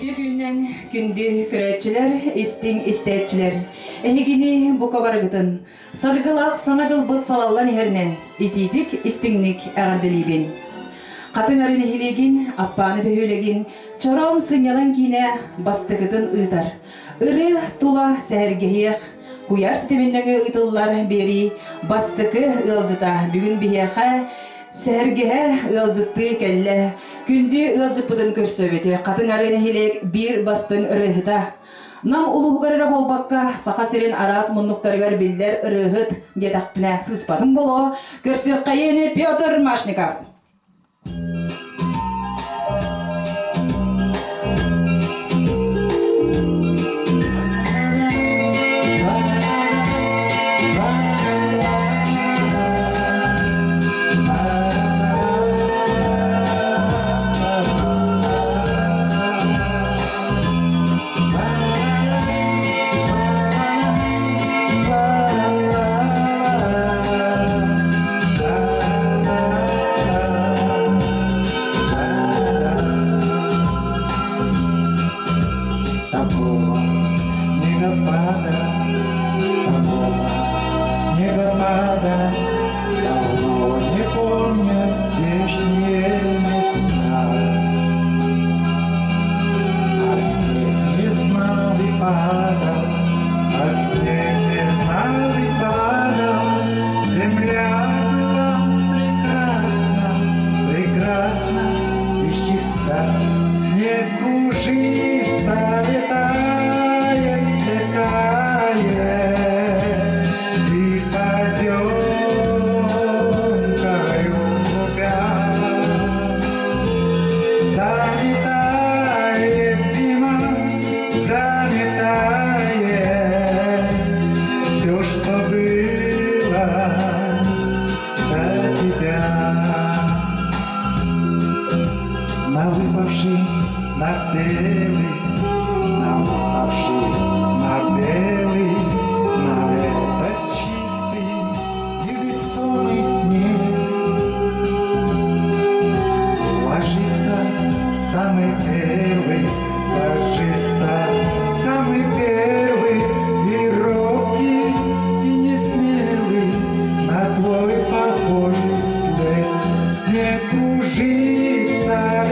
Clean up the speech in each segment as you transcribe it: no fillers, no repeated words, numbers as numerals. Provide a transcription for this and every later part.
Күтü günden kündü küretçiler, istin istetçiler. Ehigini bu kabargıtın. Sargılaq sana jılbıt salallan hernen. İtitik istinlik ağardılibin. Katın arını hilegin, appanı behülegin. Çoron sınyalan kine bastıgıtın ıtar. Irı tula sehergehiyek. Kuyar sisteminden ıtıllar beri. Bastıgı ılcıta. Bugün biheqa. Sergehe ılcıttığı kelle, kündü ılcıpıdın körsöbeti, katın arayna hilek bir bastın ırıhıta. Nam uluğgarıra bolbakka, sağa sirin aras munnuktargar biller ırıhıt, gedakpine sıspatın bolo, körsök kayeni Piotr Mashnikov.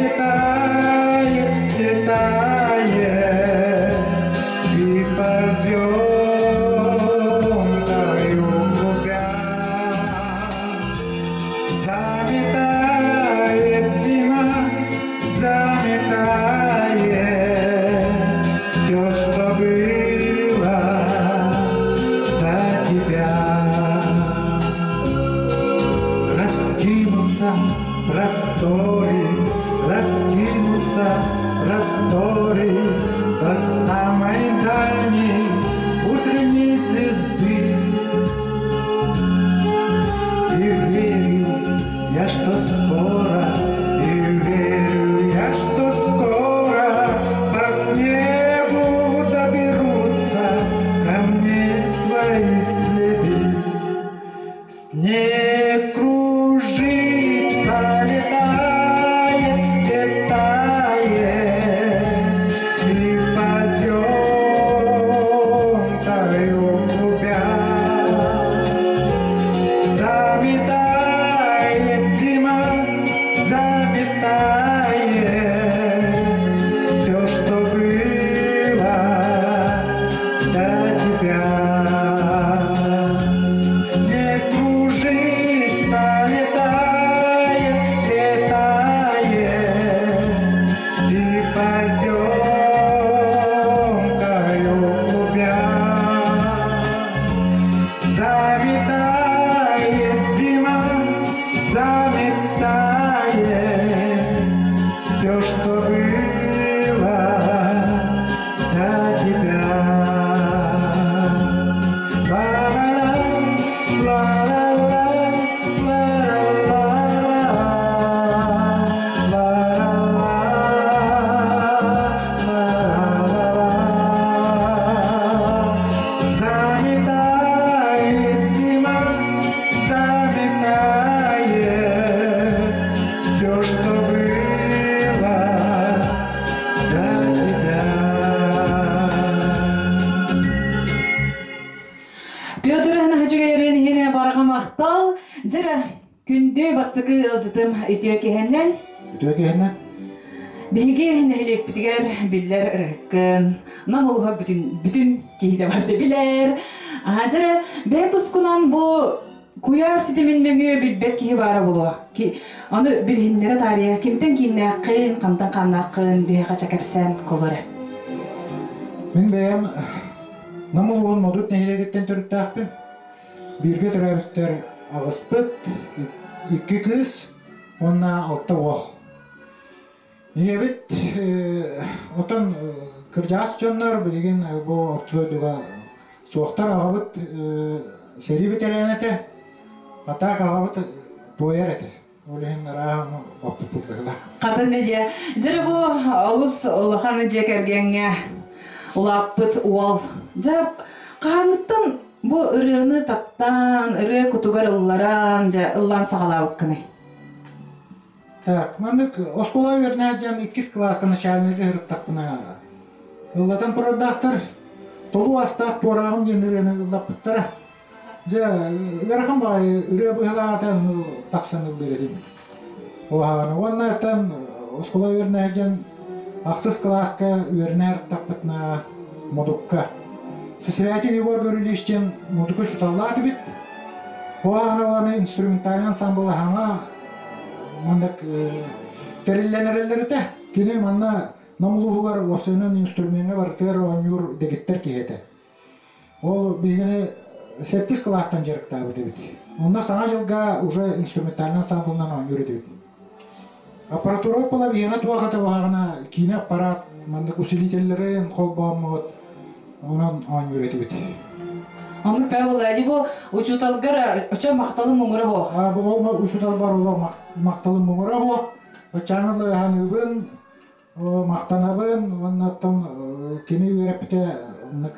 Летает, летает. класстыкы ылжытым ütüе кеһеннен. Ütüе кеһеннен? Биһиги нәһилек битигер биллер ырыккын. Намылга бүтүн киһиде барды билер. Ажара бе тускунан бу куяр ситиминдеңи билбет киһи бара булу. Аны билһиннере тария кимтен киннәккын, камтан каннаккын бе качакапсан колора. Мен бәям намылуын модут нәһилегеттен төрүктәкпин. Бирге төрәбиттер агыспыт, 2 кыз, онна 6 ол. Ебит отон кыржас жоннор билген бу ортодуга соқтар агабыт сери бетеренете атак агабыт тоерете. Олен рахым оппутугла. Катын неде? Жere бу алус улаханы жекергенге улаппыт уол. Жап каңыттан бу ырыны таттан, ыры кутугар ылларан, жа ыллан сагалабыккыны. Так, мандык оскола вернәҗән 2 класска начальнигы хырыктакына. Уллатан продактор толу астак порагым дендерен лаптара. Жа гарахам бай ыры быһалата таксаны бердим. Оһаны оннан оскола вернәҗән 8 класска вернәр тапытна модукка. Сесрәтин югар görülüşten музыка шуталлады бит. Оһаны инструменталь ансамбль хана мандак терилленерелерите кини манна намлуугар осынын инструментге бар тер онюр дегеттер киһете. Ол бигене 8 класстан жерктабы дебит. Онда саңа жылга уже инструментальный ансамбльнан онюр дебит. Аппаратура половина туагата багана кине аппарат мандак усилительлери колбамот онан онюр дебит. Аны пәвәләди бу учуталгар оча макталы муңыры бу. Бу ол учутал бар ол макталы муңыры бу. Очаңлы ханыбын мактанабын, оннан кини верепте нык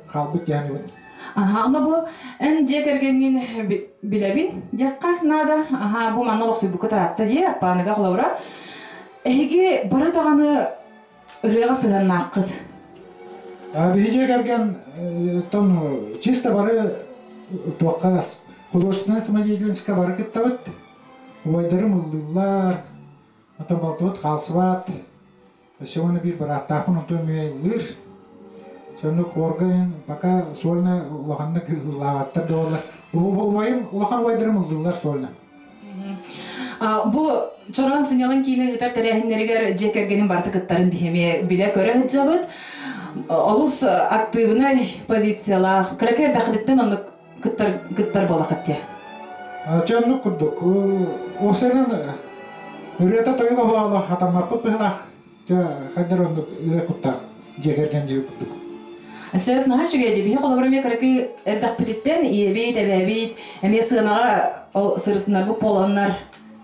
халбыт яны. Аны бу эн жекергенин билебин. Якка нада. Бу маннал суйбу кытаратты ди, апаныга кылабыра. Эге баратаганы ырыга сыган акыт. Бейже керген там чисто бары туаққа художественная самодеятельностьқа бары кеттабыт. Уайдырым ылдылар, атам балтыбыт қалсыбат. Сегодня бир бір аттақын отын мейлыр. Сегодня қорғайын, пока сольна улаханны лаваттар доғылар. Уайым улахан уайдырым ылдылар сольна. Бу чоран сынялын кейіні ұтар тәрәхінлерігер жекергенін барты кыттарын бихеме біле көрі жабыт. Олус активный позициялар. Кракер дақыдеттен оны кыттар бола қытте. Чанны күрдік. Осының үрета тойға бағалы қатамапы пығылақ. Қайдар оны үре күттақ. Жекерген жеу күрдік. Сөйіп наға жүге де бейі қолабыраме кракер әрдақ бітеттен ебейт, әбәбейт, әме сығынаға сырытынар бұл поланлар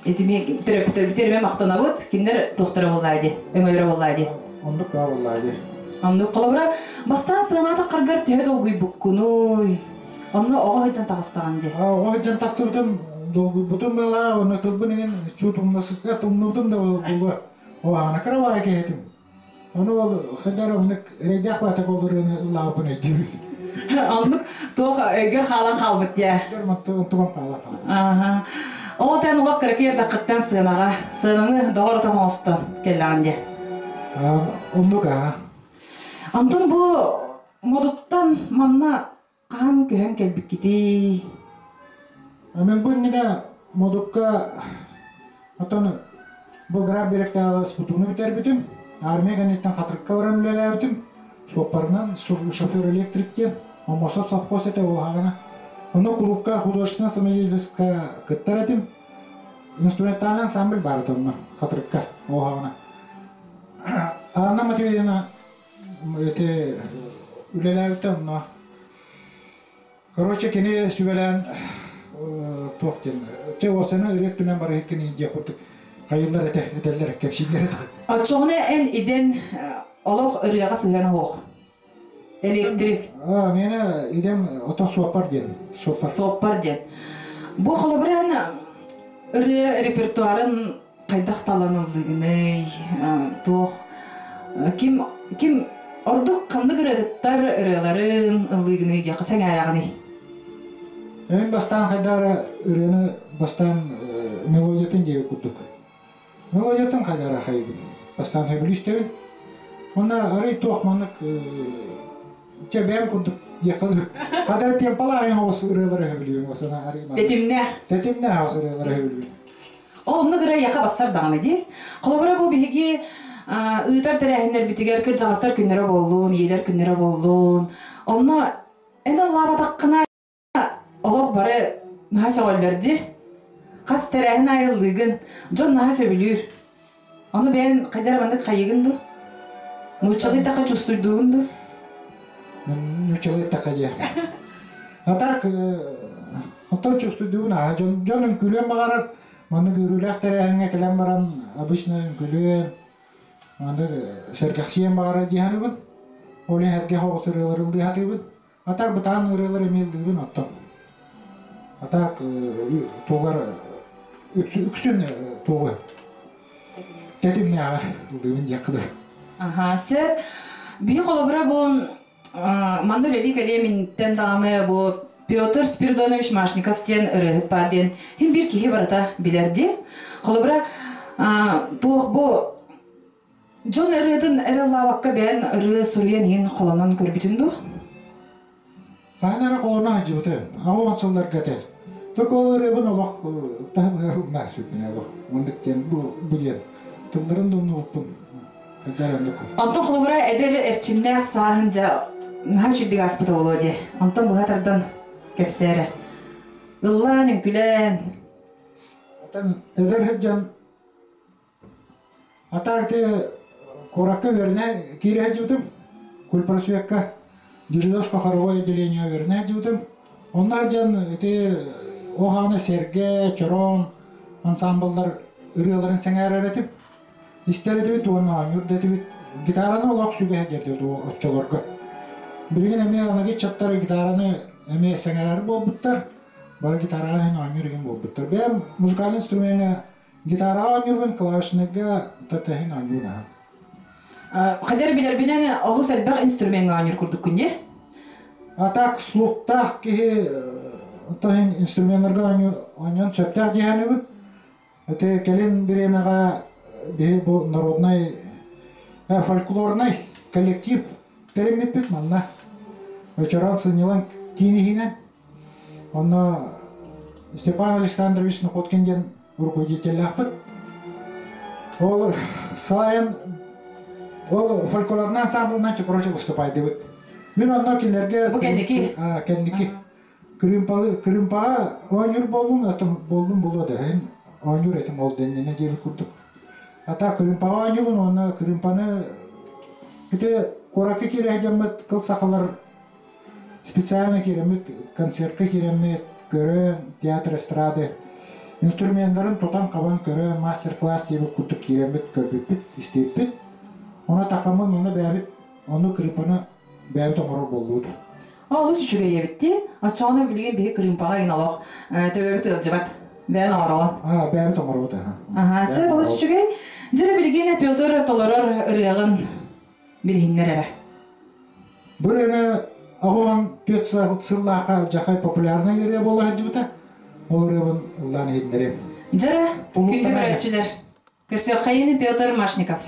етіме түріп-түріп-түріп мақтанабыт, кендер тоқтыры болайды, өңөлері болайды. Ондық ба болайды. Анны қолабыра бастан сығыната қарғар түйет олғый бұққыной. Онны оға хыджан тағыстаған де. Оға хыджан тағыстырдым, бұтым бала, оны тұлбыныңын чутымнасызға тұмнудым да болу. Оғаны қыравай кеетім. Оны ол қыдары ұнық рейдақ батық олыр өні лауыпын өйдеймін. Анны тоқ өгер қалан қалбыт де. Тұман қалан қалбыт. Ол тән ұлақ кірекер дақыттан сығынаға, сығыныңы доғыр тас оңысты келлаған де. Ондық аға. Антон бу модуттан манна қан көһөн келбик кити. Мен бу неде модукка атаны бу граб беректе спутуну битер битим. Армия ганеттен катырыкка баран үлеле битим. Сопарнан шофер электриктен омосот сапкос ете олгана. Оны клубка художественная самодеятельностька кыттар этим. Инструментальный ансамбль бар томна катырыкка олгана. Анна Матвеевна эти үлелерден но короче кини сүбелен тоқтен че осыны үреттүнен бар екені декурдuk кайылдар этелер кепшилер Ачоғыны ән иден олық үріға сыңганы хоқ. Электрик. Мені идем отон сопар ден. Сопар ден. Бұл қолыбыран үрі репертуарын қайдақ таланылдығыны тоқ. Ким ордук кандык ырыттар ырыларын ылыгыны жакы саң аяғыны. Мен бастан хайдары ырыны бастан мелодиятын жеп курдук. Мелодиятын кайдара хайбын. Бастан хөбүлүстебин. Онна арый тохманык чебем курдук якыл. Кадар темпала айын ос ырылары хөбүлүм. Осана арый. Тетимне ос ырылары хөбүлүм. Олны гыра яка басар даганы ди. Колобора бу биги ыйтар терәһеннәр битигәр кер жагастар күннәре боллун, елер күннәре боллун. Онны эне лабадаккына олог бары наһа сөйләрди. Кас терәһен айыллыгын, жон наһа сөйлүр. Аны бен кайдар бандык кайыгынды. Мучылы така чувствуйдугунду. Мучылы така же. Атак атан чувствуйдугуна, жонун күлөн багарар. Маны көрүләк терәһенге келем баран обычно күлөн. Аны серкәхсиен багара дигәнебен. Олен һәргә хогысырылыр дигәнебен. Атак бутан ырылыр эмелдигин аттан. Атак тугар үксүн тугы. Тетимне дигән якыды. Ага, сер би колобра бу мандолеви калемин тенданы бу Петр Спиридонович Машников тен ырыгыт барден хим бир кихи барата билерди. Колобра тух бу Джон ырыдын эреллабакка бен ыры суруян ин колонон көрбүтүндү. Фанара колона жибете. Авансылар гете. Токолары бун олох табы насүтүнө олох. Мондыктен бу ден. Тындырын дунуппун. Антон колобра эдер эрчимне саахынжа нахар чүрдүк аспыты болоди. Антон бугатардан кепсере. Ыллан үкүлен. Atan эдер хеджан атарте коракка верне кире жутум. Кульпарсуякка Диридовска хоровое отделение верне жутум. Onlar жан эти оханы серге, чорон ансамблдар ырыаларын сеңәреретип истередибит уонна юрдетибит гитараны олақ сүге жердеді отчолорга. Билген эме анаги чаттары гитараны эме сеңәрер болбуттар. Бары гитараға хен ойнырген болбуттар. Бәм музыкальный инструментге гитара ойнырген, клавишнеге тәтәхен ойнырген. Қадар билербинен олус әлбәқ инструментге ойныр күрдік күнде? Атак слухтах ки тахин инструментларга ойнан сөптах дигәнебез. Это келин биремега бе бу народный фольклорный коллектив теремепет манна. Вечером сынылан кинихинен. Он Степан Александрович Находкин руководитель лахпыт. Ол сайын ол фольклорный ансамбльнан чукроч выступает дебет. Мен онно кинерге кендики Крымпа ойнур болдум, атым болдум болду. Ойнур этим ол денене деп курдук. Ата Крымпа ойнугун, оны Крымпаны кете коракка кирежемет кыл сакалар специально керемет, концертка керемет, көрөн, театр эстрады инструменттарын тотан кабан көрөн, мастер-класс деп курдук керемет, көрбүппүт, истеппит. Она такамын мына бәбит, оны Крымпаны бәбит оморор болду. Олус үчүгө ебитти. Ачаны билген бе Крымпага иналок төбөбүт ылжыбат. Бән араган. Бәбит оморор да. Ага, сер олус үчүгө жere билген Петр толорор ырыгын билгендер эре. Бул эне аган пьеса сыллака жакай популярный эре боло жибута. Ол ребен лан хиндерем. Жere күндү көрөчүлөр. Көрсө кайын Петр Машников.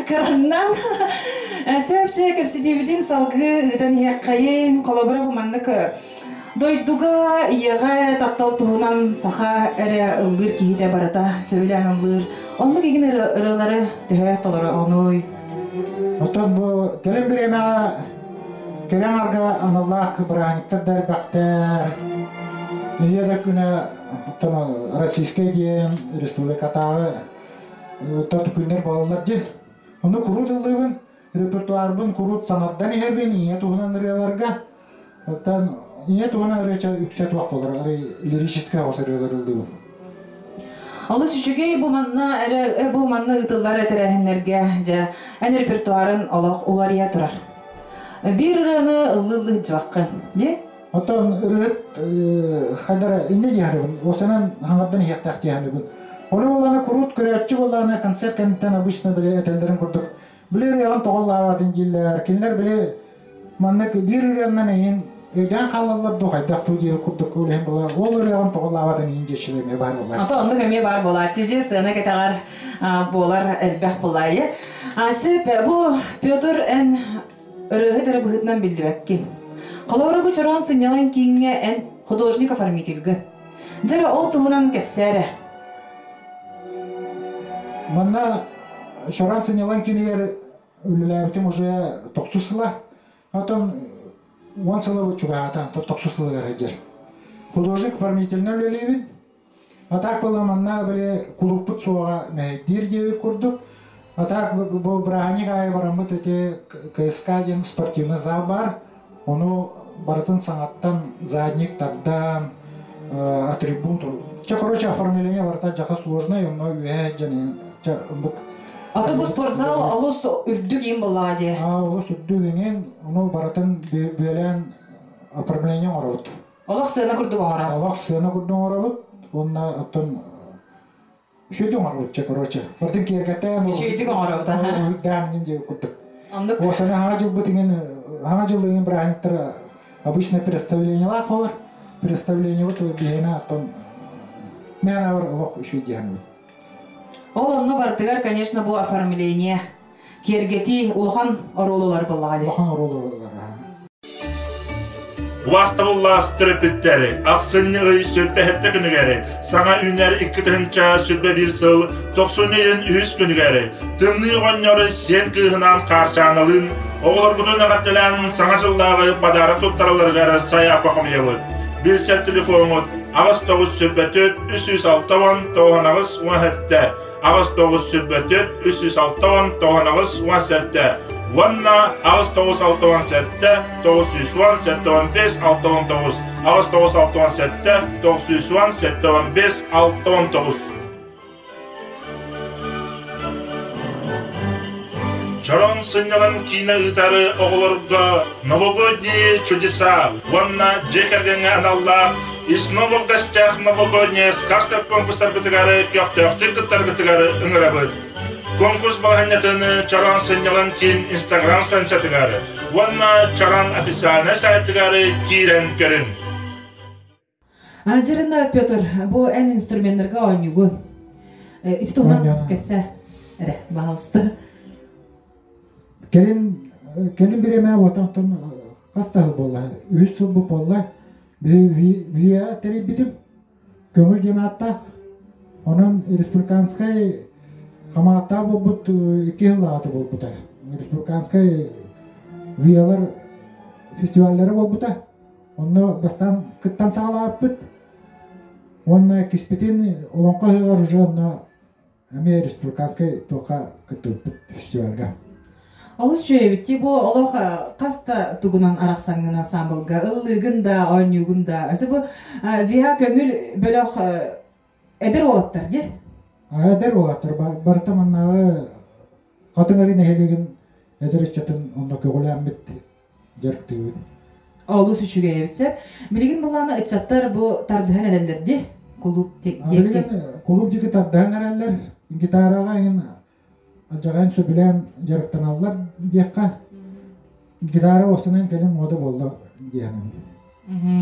Кыраннан сөпче кепсидибидин салгы ыдан хеккайын колобра буманнык дойдуга иеге таптал туһунан саха эре ыллыр кихите барата сөйлән ыллыр. Онны кигин ырылары төһө толору оной. Отон бу келин биремага келен арга аналлах браниктар бактар. Иеде күнә отон российский ден республикатагы тот күннәр балалар ди. Аны курудылыбын репертуарбын курут санаттан ихербен ие туһунан ырыларга. Отон ие туһунан реча үксәт вак булыр. Лирическая осырылырылды. Алыс үчүгей бу манна ытыллар этерәһеннәргә жа ән репертуарын алак улария турар. Бир ырыны ыллы жаккы, не? Отон ырыт хадара инде ярыбын. Осанан хаңадан яктак яһаныбын. Оны боланы курут көрәтче боланы концерт кемтен обычно биле этелдерин курдук. Билер яган тоголлаватын җилләр, кинләр биле манны бир ырыяннан ин өйдән калалар ду хайдак туҗи курдук үлем була. Ол яган тоголлаватын инде шилеме бар була. Ата онда кеме бар була. Тиҗе сына кетагар болар элбәх булайы. Сөп бу Петр эн ырыгы дәрә быһытнан билдебәкки. Калары бу чаран сынялан кингә эн художник оформительге. Дәрә ол туһунан кепсәре. Манна шаран сынялан кингәр үлләбитем уже 90 сыла. Атан 10 сыла чугата 90 сыла гәрәҗер. Художник оформительне үлләбин. Атак була манна беле клуб суга мәдир дип курдук. Атак бу браник ай барамы тете КСК ден спортивный зал бар. Оны бартын саңаттан задниктардан атрибут. Короче, оформление барта жака сложное, но уяжден. Аты бу спортзал алус үрдүк ин булади. Алус үрдүгенен, оны бартын белен оформление орот. Алак сына курдук ора. Алак сына курдук орот. Онна атын шөйдүк орот, короче. Бартын кергетен. Шөйдүк орот. Да, нинде курдук. Осана хажыл бутingen хажылын браниктер обычно представление лаколар. Представление вот бигена атын мен авыр лох шөйден. Олонно бартыгар, конечно, бу оформление. Кергети улхан оролулар буллагы. Улхан оролулар. Ваставуллах терапевттері, ақсыннығы сөлбәхетті күнігері, саңа үнер 2-тігінші сөлбә бір сыл, 90-ын 3 күнігері, тымны ғоннары сен күйінан қаршанылын, оғылар ағаттылан саңа жылдағы падары тұттарылырғары сая пақым ебіт. Bir сәт телефонуд, ағыз 9 сөлбәтөт, 306 тоғанағыз 17, ағыз 9 сөлбәтөт, 306 тоғанағыз 17, Vanna ağız 967 917 5 69 ağız 967 917 5 69 Чарон сынялан кина ытары оғылырға новогодние чудеса Vanna жекергенге аналлар и снова в гостях новогодние сказка конкурстар бітігары кёхтёхтыр кыттар бітігары үңірабыд Конкурс бағанетіні Чаран сынялан кейін Инстаграм страницатығары, онна Чаран официальный сайтығары кейрен көрін. Жарында, Петр, бұл ән инструменттерге ойнуғы. Ити тұғынан кепсе, әрі, бағалысты. Келін біреме отантын қастағы болла, үз сыл бұл болла, вия тәріп бітім, көңіл ден аттақ, оның республиканскай Хамата болбут 2 жылаты болбута. Республиканскай виялар фестивальдары болбута. Онны бастан кыттан сағалап бит. Онны киспетен олонқа хыгар уже онны әме республиканскай тоқа кыттып фестивальга. Алыс жөйбітті бұл олық қаста тұғынан арақсаңын ансамблға, ыллығында, ойнуғында. Әсі бұл вия көңіл бөліқ әдір олаттар, де? Әдер олаттар, барыта маннағы қатыңарин әйелеген әдер үтчатын онда көғілі әммет жарықтығы. Олыс үшіге өтсеп, білген болғаны үтчаттар бұл тардыған әрелерде? Клуб текті? Білген клуб жеке тардыған әрелер, гитараға ең жағайын сөбілен жарықтан алылар дейққа. Гитара осынан келім мода болды дейінің.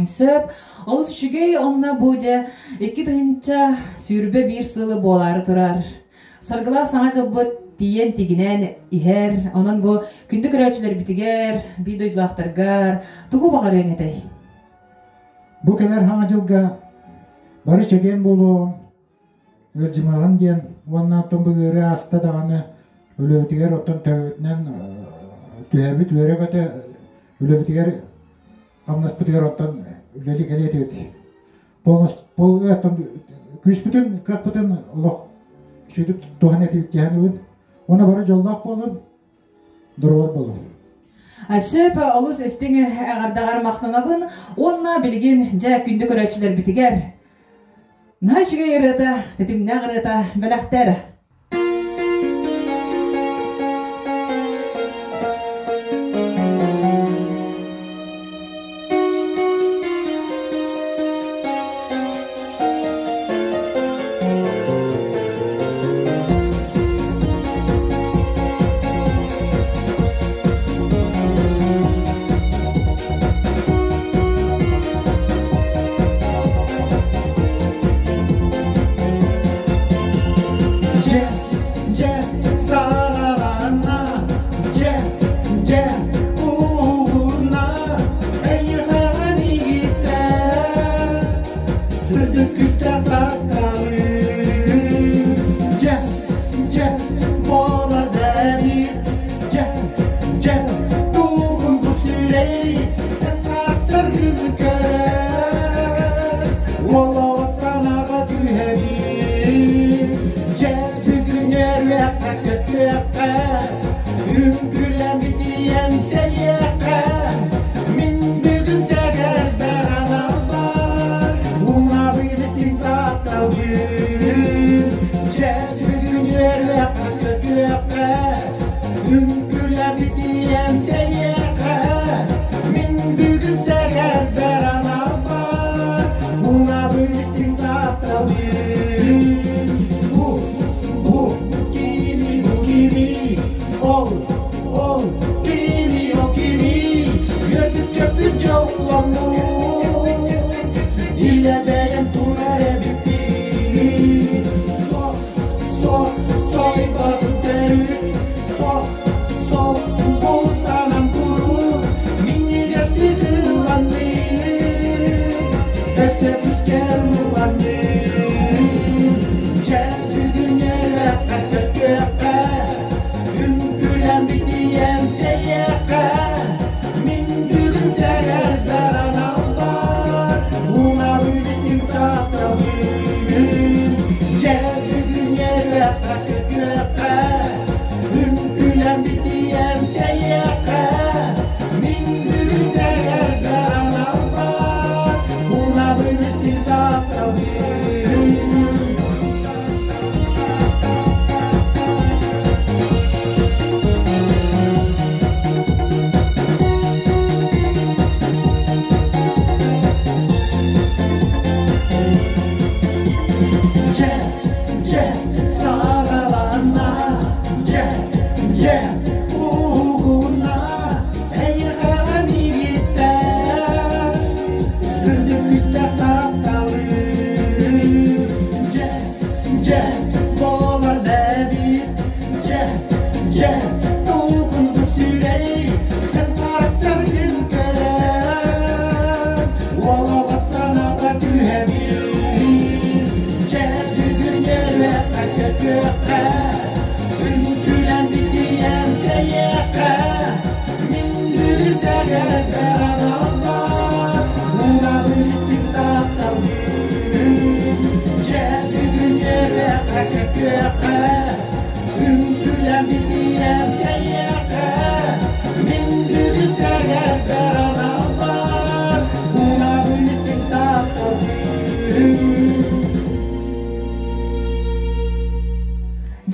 Сөп, олыс үшігей онна бұйде 2 тығынша сүйірбе 1 сылы болары тұрар. Сарғыла саңа жылбыт тиен тигинен ихер, онон бу күндү көрөчүлөр битигер, би дойдулактаргар, тугу багар эңетей. Бу келер хаңа жылга бары чеген болуом, өлжимаган ден, оннан томбугері аста дағаны өлөбітігер оттан тәуетінен түйәбіт өрегөті өлөбітігер амнаспытыгер оттан өлелі келеті өті. Бол өттан күш бүтін, қақ бүтін ұлық сөйтіп туған еті біттіғаны өн. Оны бары жоллақ болын, дұрғыр болын. Сөп олус өстің ағардағар мақтанабын, онна білген жа күнді көрәтшілер бітігер. Нашыға еріта, тетімне ғырыта, бәләқтәрі.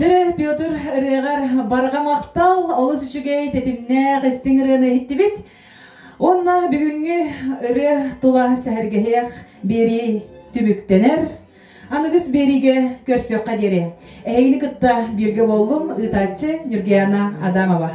Жere Петр Регар барга мактал, олус үчүгей тетимне гыстың рыны иттибит. Онна бүгүнгү ыры тула сәргеһех бери түмүктенер. Аныгыз бериге көрсөкка дере. Эйни кытта бирге болдум, ытачы Нургияна Адамова.